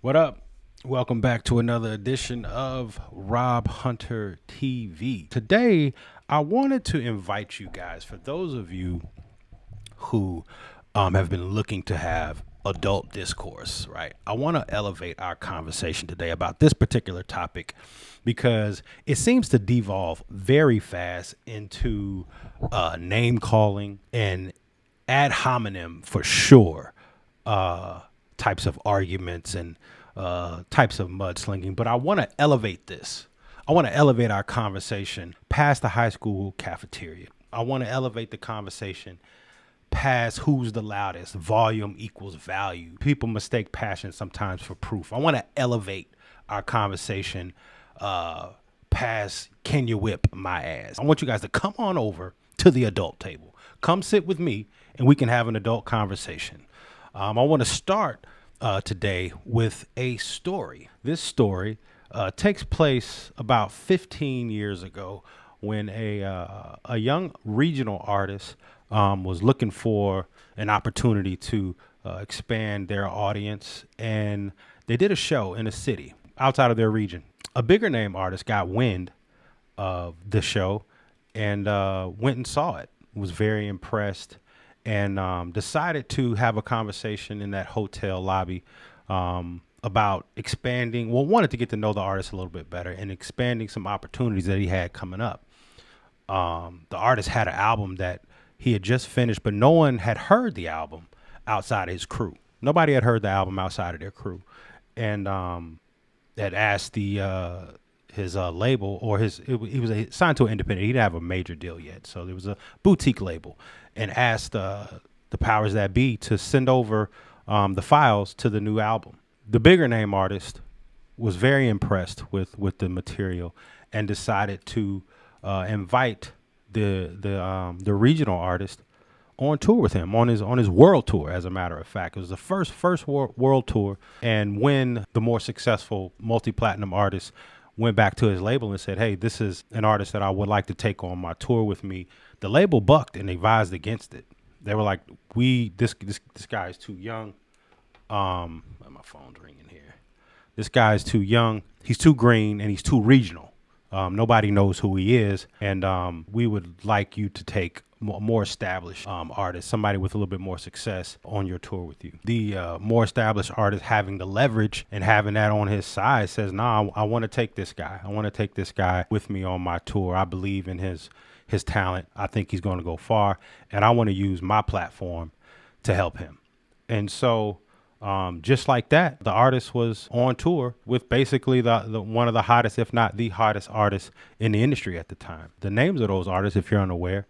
What up? Welcome back to another edition of Rob Hunter TV. Today, I wanted to invite you guys, for those of you who have been looking to have adult discourse, right? I want to elevate our conversation today about this particular topic because it seems to devolve very fast into name calling and ad hominem for sure types of arguments and types of mudslinging. But I want to elevate this. I want to elevate our conversation past the high school cafeteria. I want to elevate the conversation past who's the loudest. Volume equals value. People mistake passion sometimes for proof. I want to elevate our conversation past can you whip my ass. I want you guys to come on over to the adult table. Come sit with me and we can have an adult conversation. I want to start today with a story. This story takes place about 15 years ago when a young regional artist was looking for an opportunity to expand their audience, and they did a show in a city outside of their region. A bigger name artist got wind of the show and went and saw it, was very impressed, and decided to have a conversation in that hotel lobby about expanding, wanted to get to know the artist a little bit better and expanding some opportunities that he had coming up. The artist had an album that he had just finished, but no one had heard the album outside of his crew. Nobody had heard the album outside of their crew. And had asked his label, or he was signed to an independent. He didn't have a major deal yet, so there was a boutique label, and asked the powers that be to send over the files to the new album. The bigger name artist was very impressed with the material and decided to invite the regional artist on tour with him on his world tour. As a matter of fact, it was the first world tour. And when the more successful multi-platinum artist went back to his label and said, "Hey, this is an artist that I would like to take on my tour with me," the label bucked and they advised against it. They were like, this guy is too young. My phone's ringing here. This guy is too young. He's too green and he's too regional. Nobody knows who he is, and we would like you to take more established artist, somebody with a little bit more success on your tour with you. The more established artist, having the leverage and having that on his side, says, "Nah, I want to take this guy. I want to take this guy with me on my tour. I believe in his talent. I think he's going to go far, and I want to use my platform to help him." And so just like that, the artist was on tour with basically the one of the hottest, if not the hottest artists in the industry at the time. The names of those artists, if you're unaware,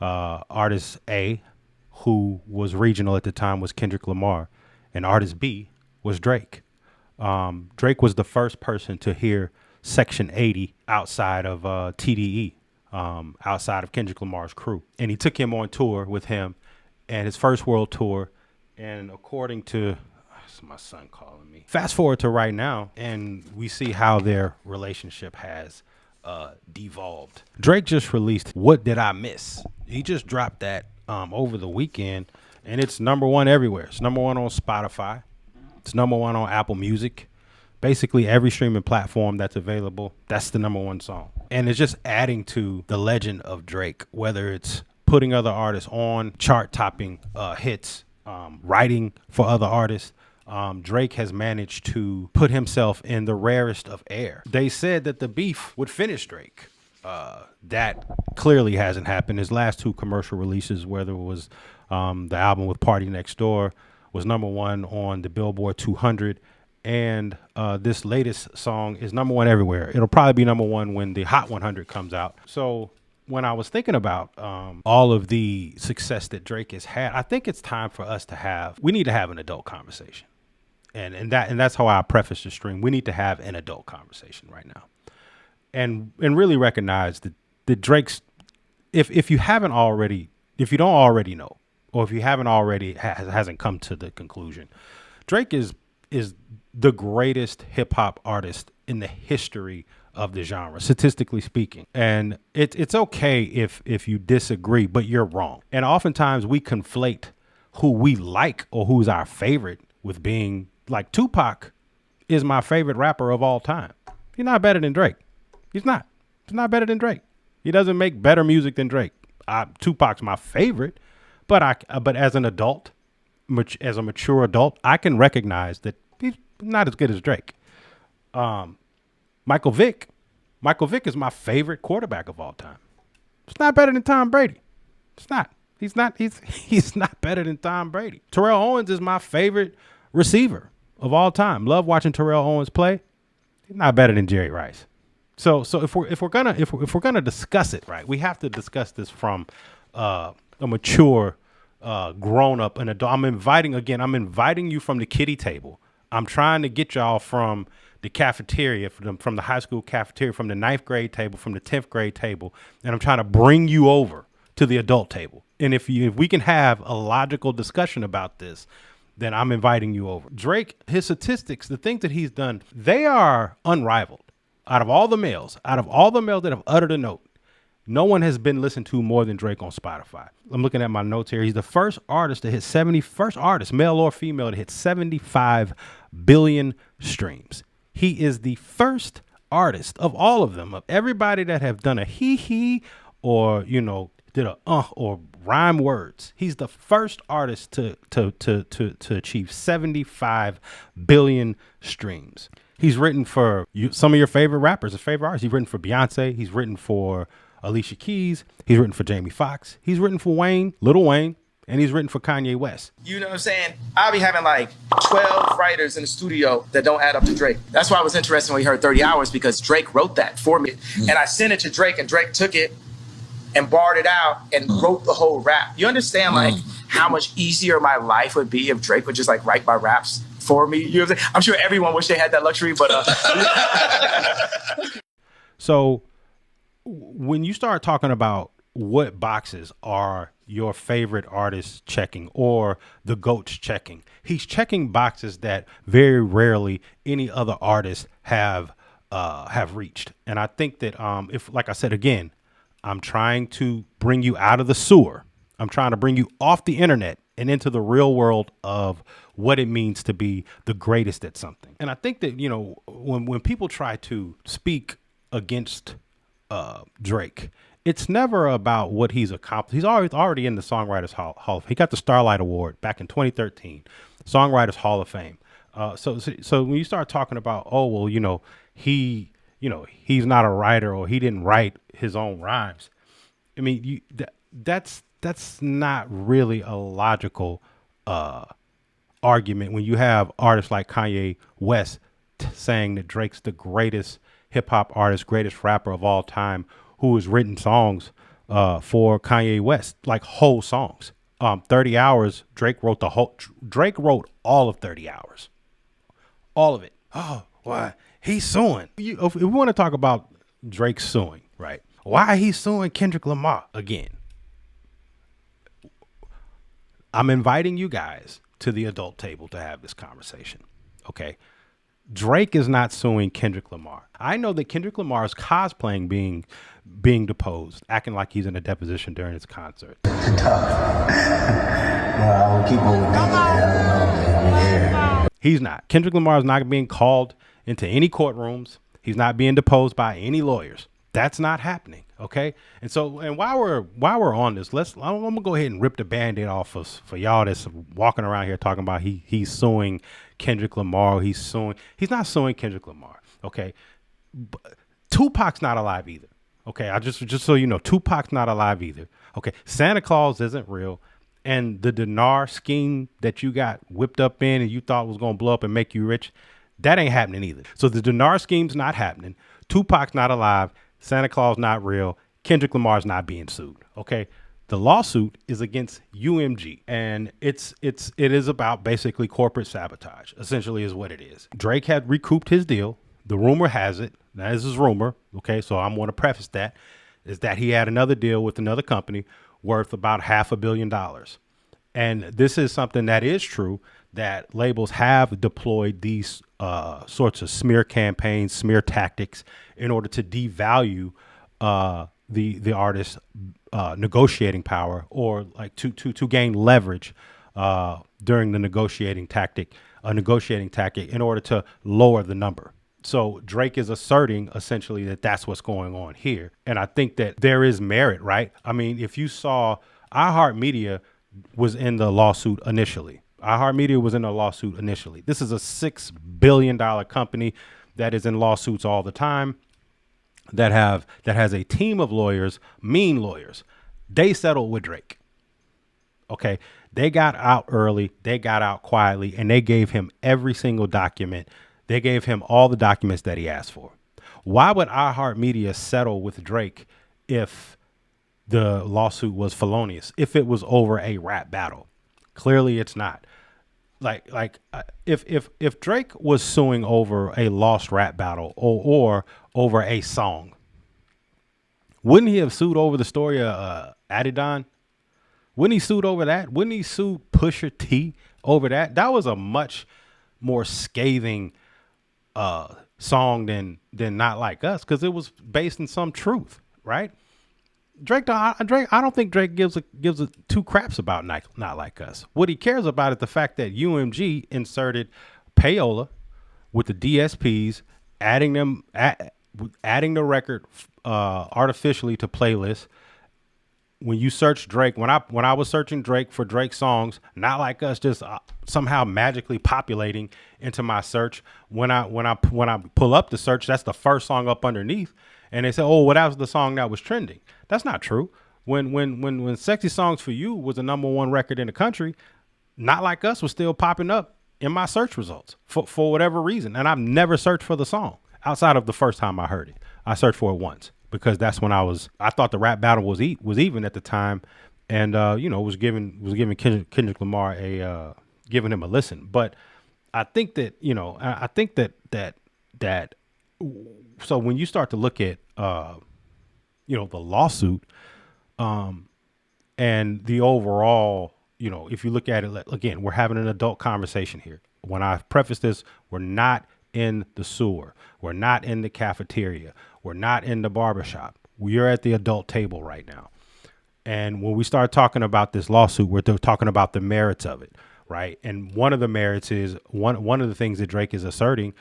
artist A, who was regional at the time, was Kendrick Lamar, and artist B was Drake. Drake was the first person to hear Section 80 outside of TDE, outside of Kendrick Lamar's crew. And he took him on tour with him and his first world tour. And according to my son calling me, fast forward to right now, and we see how their relationship has devolved. Drake just released "What Did I Miss?" He just dropped that over the weekend, and it's number one everywhere. It's number one on Spotify. It's number one on Apple Music. Basically every streaming platform that's available, that's the number one song. And it's just adding to the legend of Drake, whether it's putting other artists on chart-topping hits, writing for other artists. Drake has managed to put himself in the rarest of air. They said that the beef would finish Drake. That clearly hasn't happened. His last two commercial releases, whether it was the album with Party Next Door, was number one on the Billboard 200, and this latest song is number one everywhere. It'll probably be number one when the Hot 100 comes out. So when I was thinking about all of the success that Drake has had, I think it's time for us we need to have an adult conversation. And that's how I preface the stream. We need to have an adult conversation right now, and really recognize that Drake's, if you haven't already, if you don't already know, or if you haven't already hasn't come to the conclusion, Drake is the greatest hip hop artist in the history of the genre, statistically speaking. And it's okay if you disagree, but you're wrong. And oftentimes we conflate who we like or who's our favorite with being like Tupac is my favorite rapper of all time. He's not better than Drake. He's not. He's not better than Drake. He doesn't make better music than Drake. Tupac's my favorite, but as an adult, as a mature adult, I can recognize that he's not as good as Drake. Michael Vick is my favorite quarterback of all time. It's not better than Tom Brady. It's not. He's not better than Tom Brady. Terrell Owens is my favorite receiver of all time. Love watching Terrell Owens play. He's not better than Jerry Rice. So if we're gonna discuss it, right, we have to discuss this from a mature, grown up and adult. I'm inviting you from the kiddie table. I'm trying to get y'all from the cafeteria, from the high school cafeteria, from the 9th grade table, from the 10th grade table, and I'm trying to bring you over to the adult table. And if we can have a logical discussion about this, then I'm inviting you over. Drake, his statistics, the things that he's done, they are unrivaled. Out of all the males that have uttered a note, no one has been listened to more than Drake on Spotify. I'm looking at my notes here. He's the first artist to hit first artist, male or female, to hit 75 billion streams. He is the first artist of all of them, of everybody that have done a hee or, did a or rhyme words. He's the first artist to achieve 75 billion streams. He's written for some of your favorite rappers, favorite artists. He's written for Beyonce. He's written for Alicia Keys. He's written for Jamie Foxx. He's written for Wayne, Lil Wayne, and he's written for Kanye West. You know what I'm saying? I'll be having like 12 writers in the studio that don't add up to Drake. That's why I was interested when we heard 30 Hours, because Drake wrote that for me. And I sent it to Drake, and Drake took it and barred it out and wrote the whole rap. You understand like how much easier my life would be if Drake would just like write my raps for me? You know what I'm saying? I'm sure everyone wish they had that luxury, but So when you start talking about what boxes are your favorite artists checking or the GOATs checking, he's checking boxes that very rarely any other artists have reached. And I think that if, like I said again, I'm trying to bring you out of the sewer. I'm trying to bring you off the internet and into the real world of what it means to be the greatest at something. And I think that, when people try to speak against Drake, it's never about what he's accomplished. He's already in the Songwriters Hall of Fame. He got the Starlight Award back in 2013, Songwriters Hall of Fame. So when you start talking about, he's not a writer or he didn't write his own rhymes. I mean, that's not really a logical argument when you have artists like Kanye West saying that Drake's the greatest hip hop artist, greatest rapper of all time, who has written songs for Kanye West, like whole songs. 30 Hours, Drake wrote all of 30 Hours. All of it. Oh, why? He's suing. If we want to talk about Drake suing, right? Why he's suing Kendrick Lamar again? I'm inviting you guys to the adult table to have this conversation. Okay. Drake is not suing Kendrick Lamar. I know that Kendrick Lamar is cosplaying being deposed, acting like he's in a deposition during his concert. He's not. Kendrick Lamar is not being called into any courtrooms. He's not being deposed by any lawyers. That's not happening. Okay. And while we're on this, I'm gonna go ahead and rip the Band-Aid off for y'all that's walking around here talking about he's suing Kendrick Lamar. He's not suing Kendrick Lamar. Okay. But Tupac's not alive either. Okay. I just so you know, Tupac's not alive either. Okay. Santa Claus isn't real. And the dinar scheme that you got whipped up in and you thought was going to blow up and make you rich, that ain't happening either. So the dinar scheme's not happening. Tupac's not alive. Santa Claus not real. Kendrick Lamar's not being sued. Okay. The lawsuit is against UMG, and it is about basically corporate sabotage, essentially is what it is. Drake had recouped his deal. The rumor has it, that is his rumor. Okay. So I'm going to preface that, is that he had another deal with another company worth about $500 million. And this is something that is true, that labels have deployed these sorts of smear campaigns, smear tactics in order to devalue the artist's negotiating power, or like to gain leverage during the negotiating tactic a negotiating tactic in order to lower the number. So Drake is asserting essentially that that's what's going on here. And I think that there is merit, right? I mean, if you saw iHeartMedia was in the lawsuit initially. iHeartMedia was in a lawsuit initially. This is a $6 billion company that is in lawsuits all the time, that has a team of lawyers, mean lawyers. They settled with Drake. Okay. They got out early, they got out quietly, and they gave him every single document. They gave him all the documents that he asked for. Why would iHeartMedia settle with Drake if the lawsuit was felonious, if it was over a rap battle? Clearly it's not. If Drake was suing over a lost rap battle or over a song, wouldn't he have sued over the story of Adidon? Wouldn't he sued over that? Wouldn't he sue Pusha T over that? That was a much more scathing song than Not Like Us, because it was based in some truth, right? I don't think Drake gives a two craps about Not Like Us. What he cares about is the fact that UMG inserted payola with the DSPs, adding the record artificially to playlists. When you search Drake, when I was searching Drake for Drake songs, Not Like Us just somehow magically populating into my search. When I pull up the search, that's the first song up underneath, and they say, "Oh, well, that was the song that was trending." That's not true. When Sexy Songs for You was the #1 record in the country, Not Like Us was still popping up in my search results for whatever reason, and I've never searched for the song outside of the first time I heard it. I searched for it once, because that's when I thought the rap battle was even at the time, and was giving Kendrick Lamar giving him a listen. But I think that that so when you start to look at the lawsuit, and the overall, if you look at it again, we're having an adult conversation here. When I preface this, we're not in the sewer, we're not in the cafeteria, we're not in the barbershop. We're at the adult table right now. And when we start talking about this lawsuit, we're talking about the merits of it, right? And one of the merits is one of the things that Drake is asserting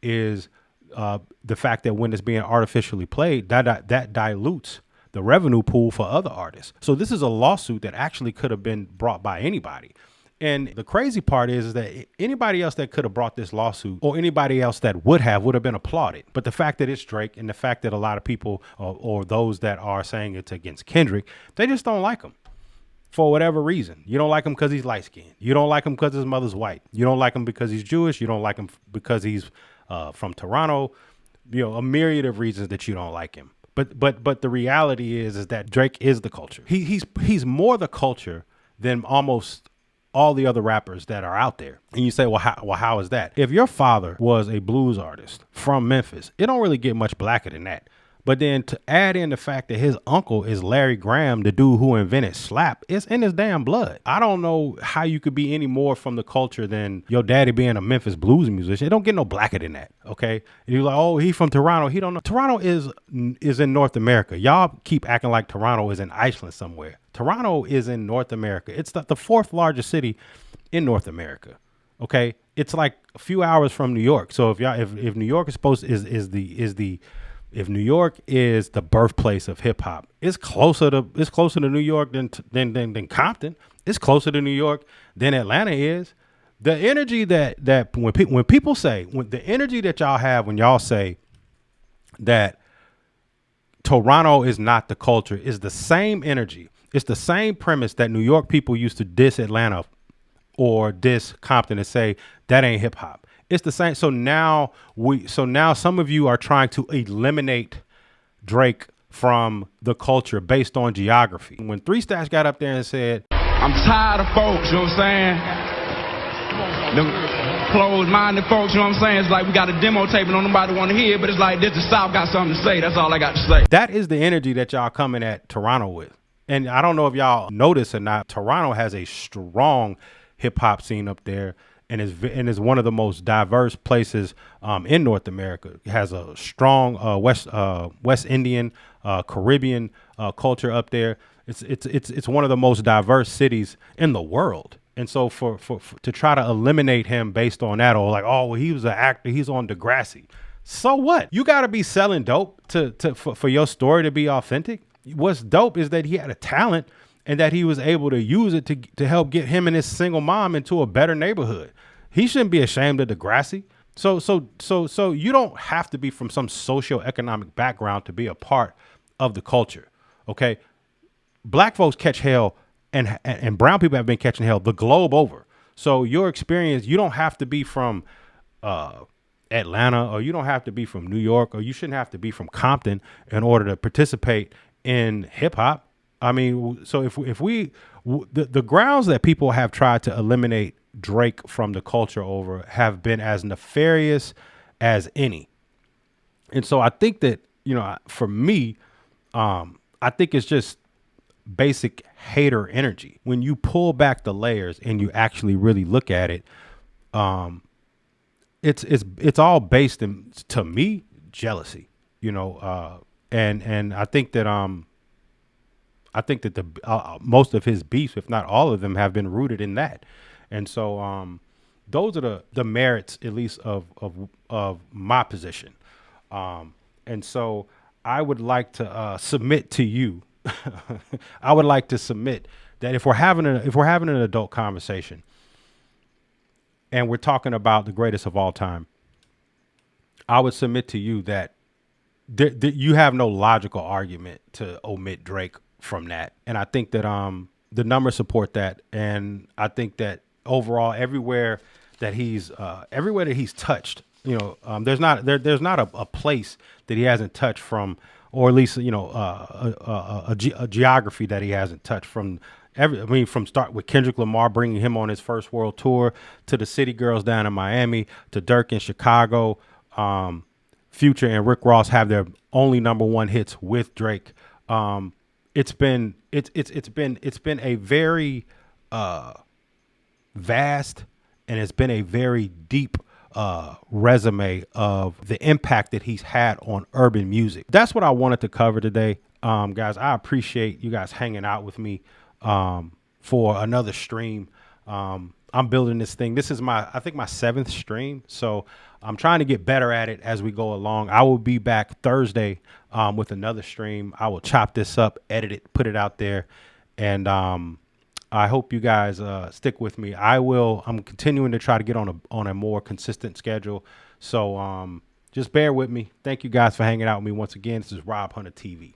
is the fact that when it's being artificially played, that dilutes the revenue pool for other artists. So this is a lawsuit that actually could have been brought by anybody. And the crazy part is that anybody else that could have brought this lawsuit, or anybody else that would have been applauded. But the fact that it's Drake, and the fact that a lot of people or those that are saying it's against Kendrick, they just don't like him for whatever reason. You don't like him because he's light skinned. You don't like him because his mother's white. You don't like him because he's Jewish. You don't like him because he's from Toronto. A myriad of reasons that you don't like him. But the reality is that Drake is the culture. He's more the culture than almost all the other rappers that are out there. And you say, well, how is that? If your father was a blues artist from Memphis, it don't really get much blacker than that. But then to add in the fact that his uncle is Larry Graham, the dude who invented slap, it's in his damn blood. I don't know how you could be any more from the culture than your daddy being a Memphis blues musician. It don't get no blacker than that, okay? And you're like, oh, he's from Toronto. He don't know. Toronto is in North America. Y'all keep acting like Toronto is in Iceland somewhere. Toronto is in North America. It's the fourth largest city in North America, okay? It's like a few hours from New York. So if New York if New York is the birthplace of hip hop, it's closer to New York than Compton. It's closer to New York than Atlanta is. The energy that when people say, the energy that y'all have when y'all say that Toronto is not the culture is the same energy. It's the same premise that New York people used to diss Atlanta or diss Compton and say that ain't hip hop. It's the same. So now some of you are trying to eliminate Drake from the culture based on geography. When 3 Stacks got up there and said, I'm tired of folks, you know what I'm saying? Them closed-minded folks, you know what I'm saying? It's like we got a demo tape and don't nobody want to hear it, but it's like this, the South got something to say. That's all I got to say. That is the energy that y'all coming at Toronto with. And I don't know if y'all notice or not, Toronto has a strong hip hop scene up there. And is one of the most diverse places in North America. It has a strong West Indian, Caribbean culture up there. It's one of the most diverse cities in the world. And so for to try to eliminate him based on that, or like, oh, well, he was an actor, he's on Degrassi. So what? You got to be selling dope for your story to be authentic. What's dope is that he had a talent and that he was able to use it to help get him and his single mom into a better neighborhood. He shouldn't be ashamed of Degrassi. So you don't have to be from some socioeconomic background to be a part of the culture. Okay. Black folks catch hell and brown people have been catching hell the globe over. So your experience, you don't have to be from Atlanta, or you don't have to be from New York, or you shouldn't have to be from Compton in order to participate in hip hop. I mean, so if the grounds that people have tried to eliminate Drake from the culture over have been as nefarious as any. And so I think that, for me, I think it's just basic hater energy. When you pull back the layers and you actually really look at it, it's all based in, to me, jealousy, and I think that the most of his beefs, if not all of them, have been rooted in that. And so those are the merits, at least of my position. And so I would like to submit to you. I would like to submit that if we're having an adult conversation and we're talking about the greatest of all time, I would submit to you that you have no logical argument to omit Drake from that. And I think that the numbers support that. And I think that overall, everywhere that he's touched, there's not a place that he hasn't touched from, or at least a geography that he hasn't touched from. From start with Kendrick Lamar bringing him on his first world tour, to the City Girls down in Miami, to Dirk in Chicago. Future and Rick Ross have their only #1 hits with Drake. It's been a very vast, and it's been a very deep resume of the impact that he's had on urban music. That's what I wanted to cover today. Guys, I appreciate you guys hanging out with me for another stream. I'm building this thing. This is I think my 7th stream. So I'm trying to get better at it as we go along. I will be back Thursday with another stream. I will chop this up, edit it, put it out there. And I hope you guys stick with me. I'm continuing to try to get on a more consistent schedule. So just bear with me. Thank you guys for hanging out with me once again. This is Rob Hunter TV.